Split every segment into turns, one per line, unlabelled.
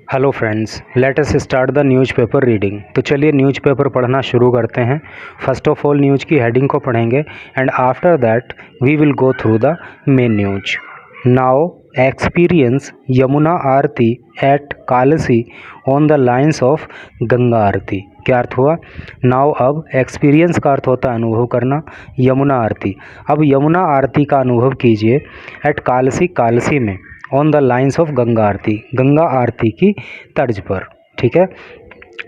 Hello friends, let us start the newspaper reading. तो चलिए newspaper पढ़ना शुरू करते हैं। फर्स्ट ऑफ ऑल न्यूज़ की हेडिंग को पढ़ेंगे and after that we will go through the main news. Now experience Yamuna aarti at Kalsi on the lines of Ganga aarti. क्या अर्थ हुआ? नाउ अब एक्सपीरियंस का अर्थ होता है अनुभव करना, यमुना आरती। अब यमुना आरती का अनुभव कीजिए एट कालसी, कालसी में, on the lines of Ganga aarti, Ganga aarti की तर्ज पर। ठीक है,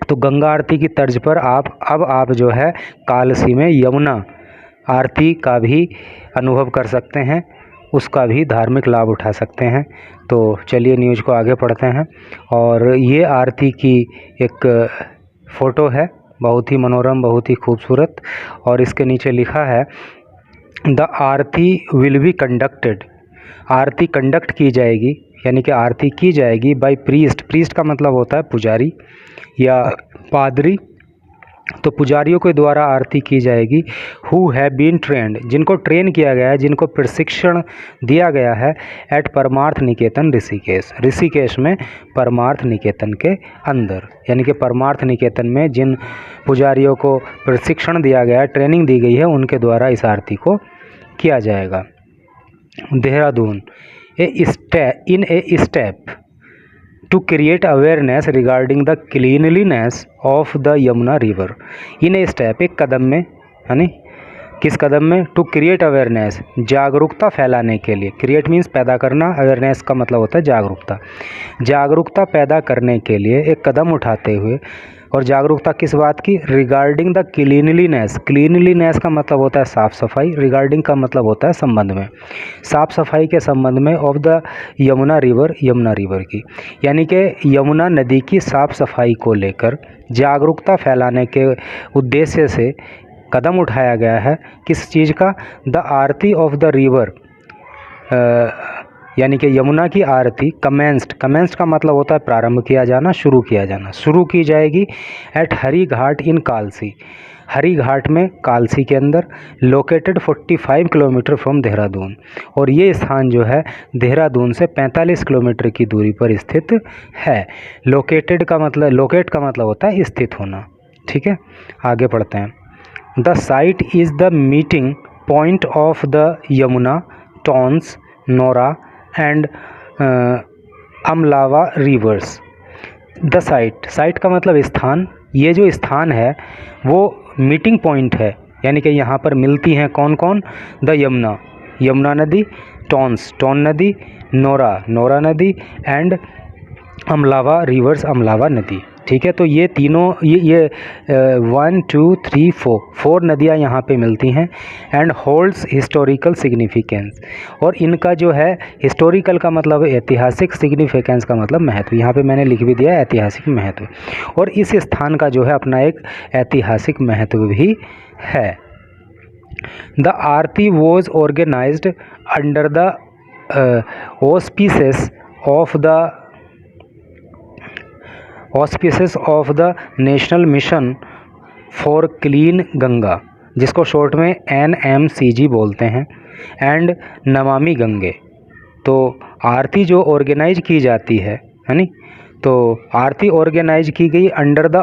तो गंगा आरती की तर्ज पर आप जो है कालसी में यमुना आरती का भी अनुभव कर सकते हैं, उसका भी धार्मिक लाभ उठा सकते हैं। तो चलिए न्यूज़ को आगे पढ़ते हैं। और ये आरती की एक फ़ोटो है, बहुत ही मनोरम, बहुत ही खूबसूरत। और इसके नीचे लिखा है the Aarti will be conducted, Aarti conduct की जाएगी, यानी कि आरती की जाएगी बाय प्रीस्ट। प्रीस्ट का मतलब होता है पुजारी या पादरी। तो पुजारियों के द्वारा आरती की जाएगी। हु हैव बीन ट्रेंड, जिनको ट्रेन किया गया है, जिनको प्रशिक्षण दिया गया है, एट परमार्थ निकेतन ऋषिकेश, ऋषिकेश में परमार्थ निकेतन के अंदर, यानी कि परमार्थ निकेतन में जिन पुजारियों को प्रशिक्षण दिया गया है, ट्रेनिंग दी गई है, उनके द्वारा इस आरती को किया जाएगा। Dehradun in a step to create awareness regarding the cleanliness of the Yamuna river। in a step, एक कदम में, यानी किस कदम में? टू क्रिएट अवेयरनेस, जागरूकता फैलाने के लिए। क्रिएट मीन्स पैदा करना, अवेयरनेस का मतलब होता है जागरूकता। जागरूकता पैदा करने के लिए एक कदम उठाते हुए, और जागरूकता किस बात की? Regarding the cleanliness. क्लीनलीनेस का मतलब होता है साफ़ सफाई, रिगार्डिंग का मतलब होता है संबंध में, साफ़ सफाई के संबंध में, of the Yamuna river, Yamuna river की, यानी कि यमुना नदी की साफ़ सफाई को लेकर जागरूकता फैलाने के उद्देश्य से कदम उठाया गया है। किस चीज़ का? The Aarti of the river, यानी कि यमुना की आरती कमेंस्ड। कमेंस्ड का मतलब होता है प्रारंभ किया जाना, शुरू किया जाना। शुरू की जाएगी एट हरी घाट इन कालसी, हरी घाट में, कालसी के अंदर, लोकेटेड 45 किलोमीटर फ्रॉम देहरादून। और ये स्थान जो है देहरादून से 45 किलोमीटर की दूरी पर स्थित है। लोकेटेड का मतलब, लोकेट का मतलब होता है स्थित होना। ठीक है, आगे पढ़ते हैं। The site is the meeting point of the Yamuna, Tons, Nora and Amlawa rivers. The site, site का मतलब स्थान। ये जो स्थान है वो मीटिंग पॉइंट है, यानी कि यहाँ पर मिलती हैं कौन कौन? द यमुना, यमुना नदी, टॉन्स, टॉन नदी, नोरा, नोरा नदी एंड अमलावा रिवर्स, अमलावा नदी। ठीक है, तो ये तीनों, ये 1 2 3 4 नदियाँ यहाँ पे मिलती हैं। एंड होल्ड्स हिस्टोरिकल सिग्निफिकेंस, और इनका जो है हिस्टोरिकल का मतलब ऐतिहासिक, सिग्निफिकेंस का मतलब महत्व। यहाँ पे मैंने लिख भी दिया है ऐतिहासिक महत्व, और इस स्थान का जो है अपना एक ऐतिहासिक महत्व भी है। The aarti was organised under the auspices of the national mission for clean Ganga, जिसको शॉर्ट में NMCG बोलते हैं, एंड नमामि गंगे। तो आरती जो ऑर्गेनाइज की जाती है नी, तो आरती ऑर्गेनाइज की गई अंडर द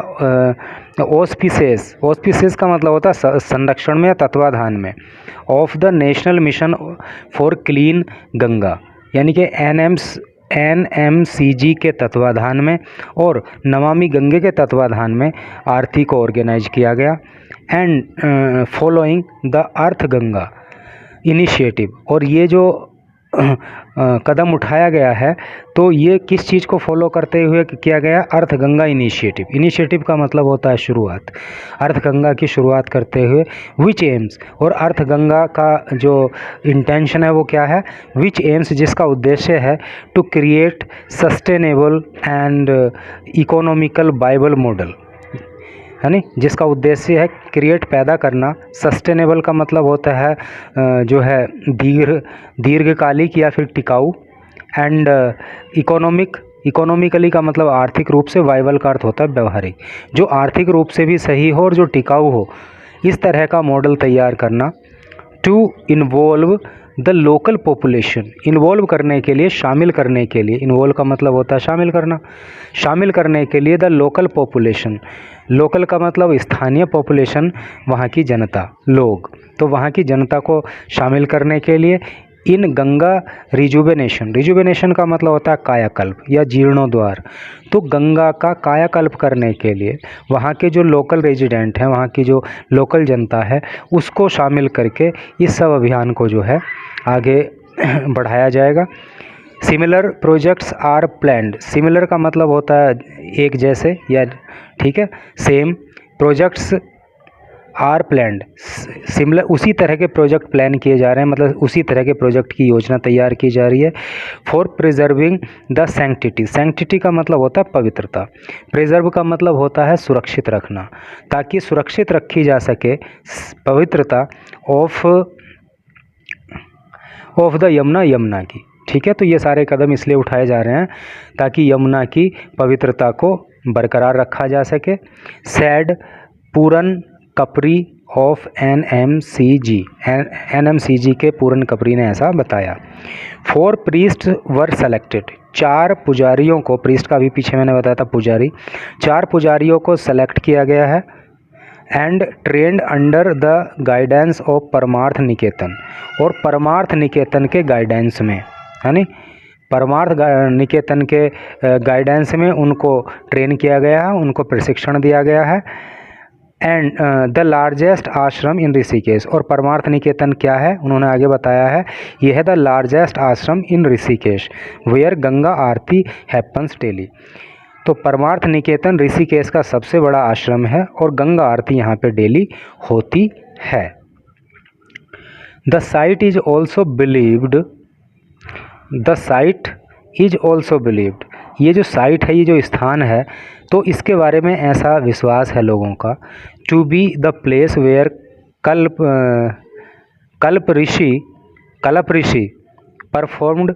ऑस्पिसेस, ऑस्पिसेस का मतलब होता है संरक्षण में या तत्वाधान में, of the national mission for clean Ganga, यानी कि NMCG के तत्वाधान में और नमामि गंगे के तत्वाधान में आरती को ऑर्गेनाइज किया गया। And following the earth Ganga initiative, और ये जो कदम उठाया गया है, तो ये किस चीज़ को फॉलो करते हुए किया गया? अर्थ गंगा इनिशिएटिव। इनिशिएटिव का मतलब होता है शुरुआत, अर्थ गंगा की शुरुआत करते हुए। विच एम्स, और अर्थ गंगा का जो इंटेंशन है वो क्या है? विच एम्स, जिसका उद्देश्य है to create sustainable and economical viable model, है नी, जिसका उद्देश्य है क्रिएट, पैदा करना। सस्टेनेबल का मतलब होता है जो है दीर्घकालिक या फिर टिकाऊ। एंड इकोनॉमिकली का मतलब आर्थिक रूप से, वाइबल का अर्थ होता है व्यवहारिक, जो आर्थिक रूप से भी सही हो और जो टिकाऊ हो, इस तरह का मॉडल तैयार करना। To involve the local population, involve करने के लिए, शामिल करने के लिए, इन्वॉल्व का मतलब होता है शामिल करना, शामिल करने के लिए द लोकल पॉपुलेशन, लोकल का मतलब स्थानीय, पॉपुलेशन वहाँ की जनता, लोग, तो वहाँ की जनता को शामिल करने के लिए इन गंगा रिजुवेनेशन, रिजुवेनेशन का मतलब होता है कायाकल्प या जीर्णोद्वार, तो गंगा का कायाकल्प करने के लिए वहाँ के जो लोकल रेजिडेंट हैं, वहाँ की जो लोकल जनता है, उसको शामिल करके इस सब अभियान को जो है आगे बढ़ाया जाएगा। Similar projects are planned, similar का मतलब होता है एक जैसे या ठीक है, same, projects are planned, similar उसी तरह के प्रोजेक्ट प्लान किए जा रहे हैं, मतलब उसी तरह के प्रोजेक्ट की योजना तैयार की जा रही है। For preserving the sanctity, sanctity का मतलब होता है पवित्रता, प्रिजर्व का मतलब होता है सुरक्षित रखना, ताकि सुरक्षित रखी जा सके पवित्रता ऑफ द यमुना, यमुना की, ठीक है। तो ये सारे कदम इसलिए उठाए जा रहे हैं ताकि यमुना की पवित्रता को बरकरार रखा जा सके। Said Puran Kapri of NMCG, NMCG के पूरन कपरी ने ऐसा बताया। 4 प्रीस्ट वर सेलेक्टेड, 4 पुजारियों को, प्रीस्ट का भी पीछे मैंने बताया था पुजारी, 4 पुजारियों को सेलेक्ट किया गया है। And trend under the guidance of Parmarth Niketan, और परमार्थ निकेतन के गाइडेंस में, यानी परमार्थ निकेतन के गाइडेंस में उनको ट्रेन किया गया है, उनको प्रशिक्षण दिया गया है। And the largest ashram in Rishikesh, और परमार्थ निकेतन क्या है उन्होंने आगे बताया है, यह है the largest ashram in Rishikesh where Ganga aarti happens daily. तो परमार्थ निकेतन ऋषिकेश का सबसे बड़ा आश्रम है और गंगा आरती यहाँ पे डेली होती है। The site is also believed, the site is also believed, ये जो साइट है, ये जो स्थान है, तो इसके बारे में ऐसा विश्वास है लोगों का, to be the place where Kalp Rishi performed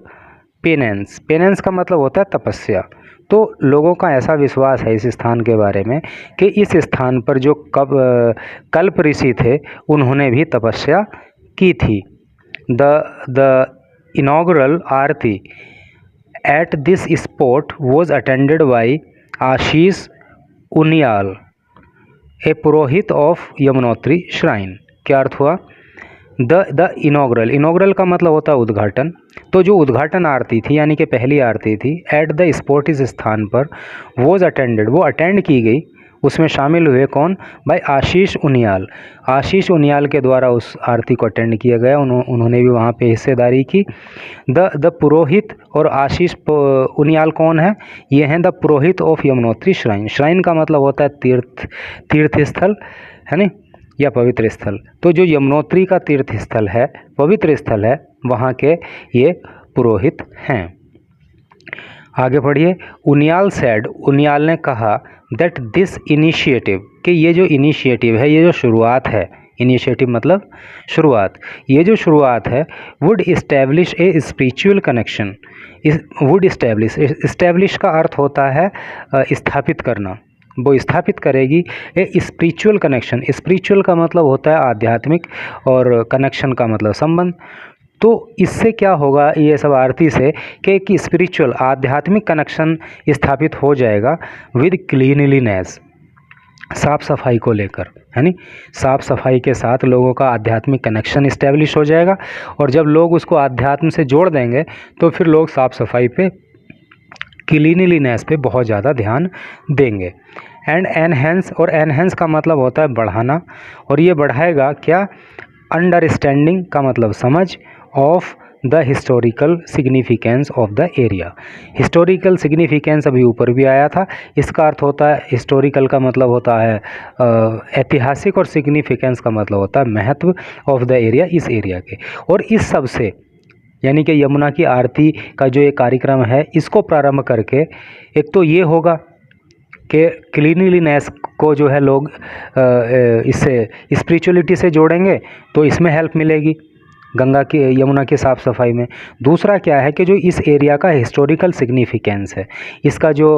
penance, penance का मतलब होता है तपस्या, तो लोगों का ऐसा विश्वास है इस स्थान के बारे में कि इस स्थान पर जो कल्प ऋषि थे उन्होंने भी तपस्या की थी। The inaugural Aarti at this spot was attended by Ashish Uniyal, A Purohit of Yamunotri shrine. क्या अर्थ हुआ? द इनॉग्रल, इनॉग्रल का मतलब होता है उद्घाटन, तो जो उद्घाटन आरती थी यानी कि पहली आरती थी, एट द स्पॉट, इस स्थान पर, वॉज अटेंडेड, वो अटेंड की गई, उसमें शामिल हुए कौन? भाई आशीष उनियाल, आशीष उनियाल के द्वारा उस आरती को अटेंड किया गया, उन्होंने भी वहाँ पे हिस्सेदारी की। द पुरोहित, और आशीष उनियाल कौन है? ये हैं the Purohit of Yamunotri shrine, shrine का मतलब होता है तीर्थ स्थल, है ना, या पवित्र स्थल, तो जो यमुनोत्री का तीर्थ स्थल है, पवित्र स्थल है, वहाँ के ये पुरोहित हैं। आगे पढ़िए। उनियाल सेड, उनियाल ने कहा, दैट दिस इनिशिएटिव, कि ये जो इनिशिएटिव है, ये जो शुरुआत है, इनिशिएटिव मतलब शुरुआत, ये जो शुरुआत है, would establish a spiritual connection, would establish का अर्थ होता है स्थापित करना, वो स्थापित करेगी ए स्पिरिचुअल कनेक्शन, स्पिरिचुअल का मतलब होता है आध्यात्मिक और कनेक्शन का मतलब संबंध। तो इससे क्या होगा, ये सब आरती से, कि एक स्पिरिचुअल आध्यात्मिक कनेक्शन स्थापित हो जाएगा विद क्लीनलीनेस, साफ़ सफाई को लेकर, है नी, साफ़ सफाई के साथ लोगों का आध्यात्मिक कनेक्शन इस्टेब्लिश हो जाएगा, और जब लोग उसको आध्यात्म से जोड़ देंगे तो फिर लोग साफ़ सफाई पे, क्लीनलीनेस पे बहुत ज़्यादा ध्यान देंगे। एंड एनहेंस, और एनहेंस का मतलब होता है बढ़ाना, और ये बढ़ाएगा क्या? अंडरस्टैंडिंग का मतलब समझ, of the historical significance of the area, historical significance अभी ऊपर भी आया था, इसका अर्थ होता है, हिस्टोरिकल का मतलब होता है ऐतिहासिक, और सिग्निफिकेंस का मतलब होता है महत्व, ऑफ द एरिया, इस एरिया के। और इस सब से, यानी कि यमुना की आरती का जो एक कार्यक्रम है, इसको प्रारंभ करके एक तो ये होगा कि क्लीनलीनेस को जो है लोग इससे स्पिरिचुअलिटी से जोड़ेंगे, तो इसमें हेल्प मिलेगी, गंगा की यमुना की साफ़ सफाई में। दूसरा क्या है कि जो इस एरिया का हिस्टोरिकल सिग्निफिकेंस है, इसका जो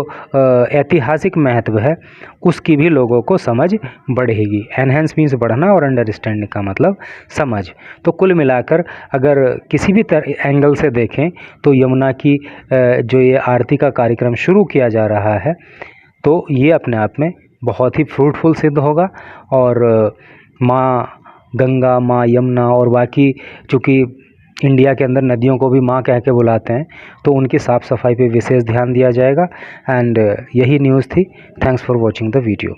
ऐतिहासिक महत्व है, उसकी भी लोगों को समझ बढ़ेगी। एनहेंस मीन्स बढ़ना और अंडरस्टैंडिंग का मतलब समझ। तो कुल मिलाकर अगर किसी भी एंगल से देखें तो यमुना की जो ये आरती का कार्यक्रम शुरू किया जा रहा है, तो ये अपने आप में बहुत ही फ्रूटफुल सिद्ध होगा। और माँ गंगा, माँ यमुना और बाकी, चूँकि इंडिया के अंदर नदियों को भी माँ कह के बुलाते हैं, तो उनकी साफ़ सफाई पे विशेष ध्यान दिया जाएगा। एंड यही न्यूज़ थी। Thanks for watching the video.